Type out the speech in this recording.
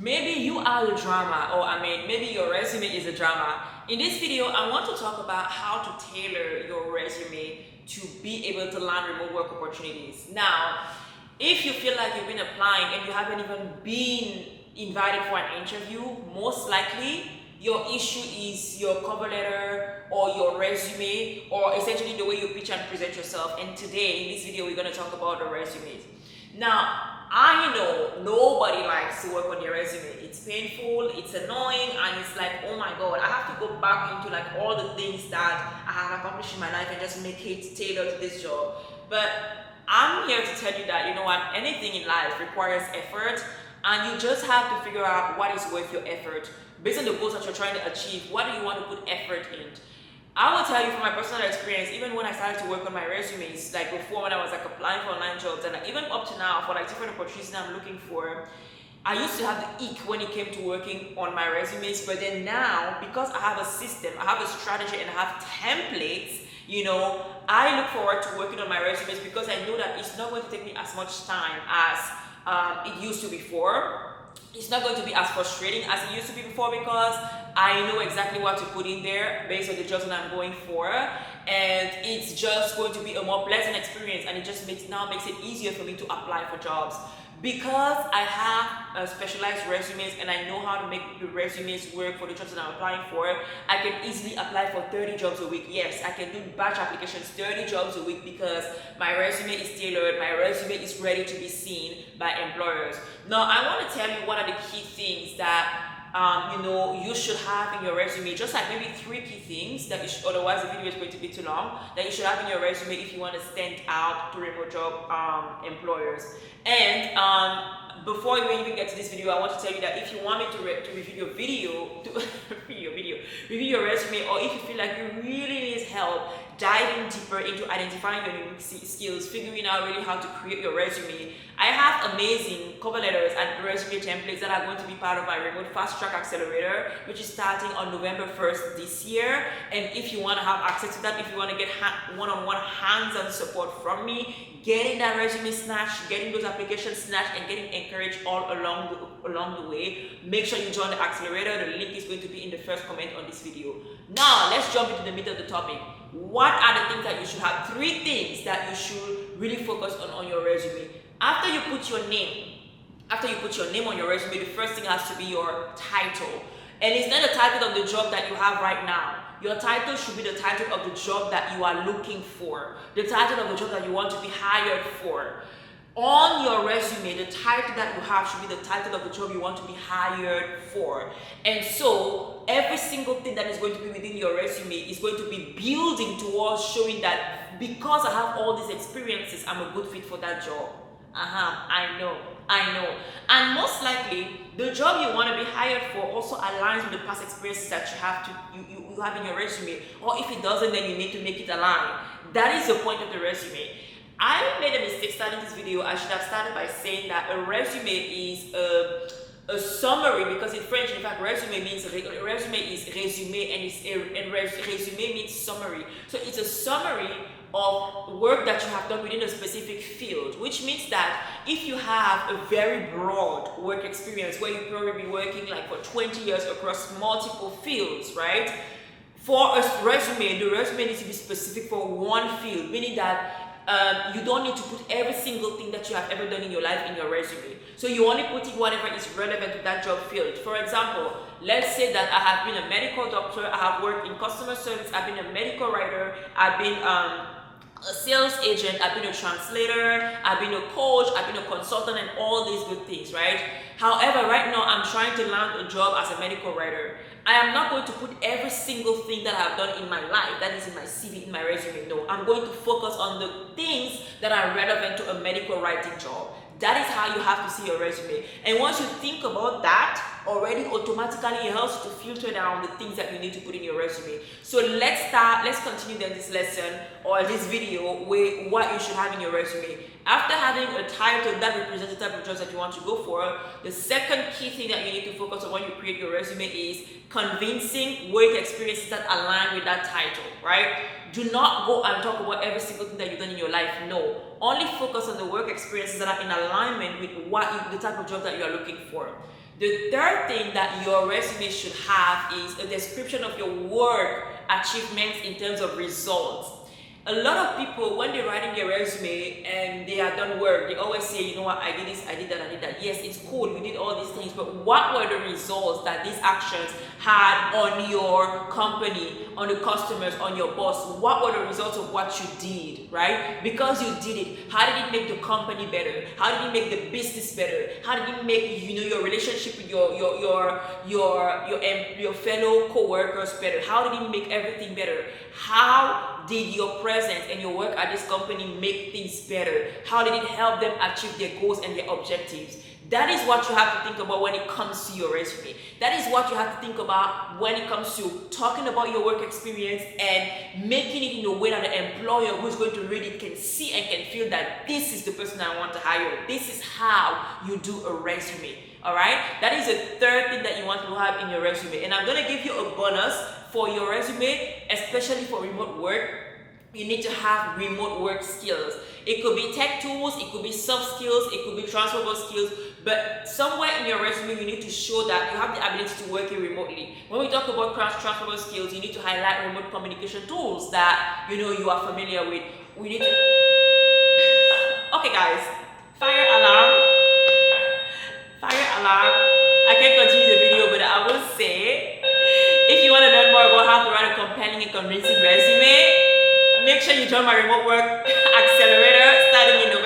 Maybe you are the drama, or maybe your resume is a drama. In this video, I want to talk about how to tailor your resume to be able to land remote work opportunities. Now, if you feel like you've been applying and you haven't even been invited for an interview, most likely your issue is your cover letter or your resume, or essentially the way you pitch and present yourself. And today, in this video, we're going to talk about the resumes. Now, I know nobody likes to work on their resume. It's painful, it's annoying, and it's like, oh my god, I have to go back into like all the things that I have accomplished in my life and just make it tailored to this job. But I'm here to tell you that, you know what, anything in life requires effort, and you just have to figure out what is worth your effort. Based on the goals that you're trying to achieve, what do you want to put effort in? I will tell you from my personal experience, even when I started to work on my resumes, like before when I was like applying for online jobs, and even up to now for like different opportunities that I'm looking for, I used to have the ick when it came to working on my resumes. But then now, because I have a system, I have a strategy, and I have templates, you know, I look forward to working on my resumes because I know that it's not going to take me as much time as it used to before. It's not going to be as frustrating as it used to be before because I know exactly what to put in there based on the jobs that I'm going for, and it's just going to be a more pleasant experience, and it just makes it easier for me to apply for jobs. Because I have specialized resumes and I know how to make the resumes work for the jobs that I'm applying for, I can easily apply for 30 jobs a week. Yes, I can do batch applications 30 jobs a week because my resume is tailored, my resume is ready to be seen by employers. Now, I want to tell you what are the key things that you should have in your resume, just like maybe 3 key things that you should, otherwise the video is going to be too long, that you should have in your resume if you want to stand out to remote job employers. And before we even get to this video, I want to tell you that if you want me to review your review your resume, or if you feel like you really need help diving deeper into identifying your unique skills, figuring out really how to create your resume, I have amazing cover letters and resume templates that are going to be part of my remote fast track accelerator, which is starting on November 1st this year. And if you want to have access to that, if you want to get one-on-one hands-on support from me, getting that resume snatched, getting those applications snatched, and getting encouraged all along the way, make sure you join the accelerator. The link is going to be in the first comment on this video. Now, let's jump into the middle of the topic. What are the things that you should have? 3 things that you should really focus on your resume. After you put your name on your resume, the first thing has to be your title. And it's not the title of the job that you have right now. Your title should be the title of the job that you are looking for, the title of the job that you want to be hired for. On your resume, the title that you have should be the title of the job you want to be hired for. And so every single thing that is going to be within your resume is going to be building towards showing that because I have all these experiences, I'm a good fit for that job. I know. And most likely, the job you want to be hired for also aligns with the past experiences that you have in your resume. Or if it doesn't, then you need to make it align. That is the point of the resume. I made a mistake starting this video. I should have started by saying that a resume is a summary, because in French, in fact, resume is resume, and resume means summary. So it's a summary of work that you have done within a specific field, which means that if you have a very broad work experience where you probably be working like for 20 years across multiple fields, right? For a resume, the resume needs to be specific for one field, meaning that you don't need to put every single thing that you have ever done in your life in your resume. So you only put in whatever is relevant to that job field. For example, let's say that I have been a medical doctor, I have worked in customer service, I've been a medical writer, I've been a sales agent, I've been a translator, I've been a coach, I've been a consultant, and all these good things, right? However, right now I'm trying to land a job as a medical writer. I am not going to put every single thing that I've done in my life that is in my CV, in my resume. No, I'm going to focus on the things that are relevant to a medical writing job. That is how you have to see your resume. And once you think about that, already automatically it helps you to filter down the things that you need to put in your resume. So let's continue then this lesson or this video with what you should have in your resume. After having a title that represents the type of jobs that you want to go for, the second key thing that you need to focus on when you create your resume is convincing work experiences that align with that title, right? Do not go and talk about every single thing that you've done in your life. No. Only focus on the work experiences that are in alignment with the type of job that you are looking for. The third thing that your resume should have is a description of your work achievements in terms of results. A lot of people, when they're writing their resume and they are done work, they always say, you know what, I did this, I did that, I did that. Yes, it's cool, you did all these things, but what were the results that these actions had on your company, on the customers, on your boss? What were the results of what you did, right? Because you did it, how did it make the company better? How did it make the business better? How did it make, you know, your relationship with your fellow co-workers better? How did it make everything better? How did your presence and your work at this company make things better? How did it help them achieve their goals and their objectives? That is what you have to think about when it comes to your resume. That is what you have to think about when it comes to talking about your work experience and making it in a way that the employer who is going to read it can see and can feel that this is the person I want to hire. This is how you do a resume. All right? That is the third thing that you want to have in your resume. And I'm going to give you a bonus for your resume, especially for remote work. You need to have remote work skills. It could be tech tools, it could be soft skills, it could be transferable skills, but somewhere in your resume you need to show that you have the ability to work remotely. When we talk about transferable skills, you need to highlight remote communication tools that you know you are familiar with. We need to... Okay guys, fire alarm. Fire alarm. I can't continue the video, but I will say, if you want to learn more about how to write a compelling and convincing resume, make sure you join my remote work accelerator starting in November.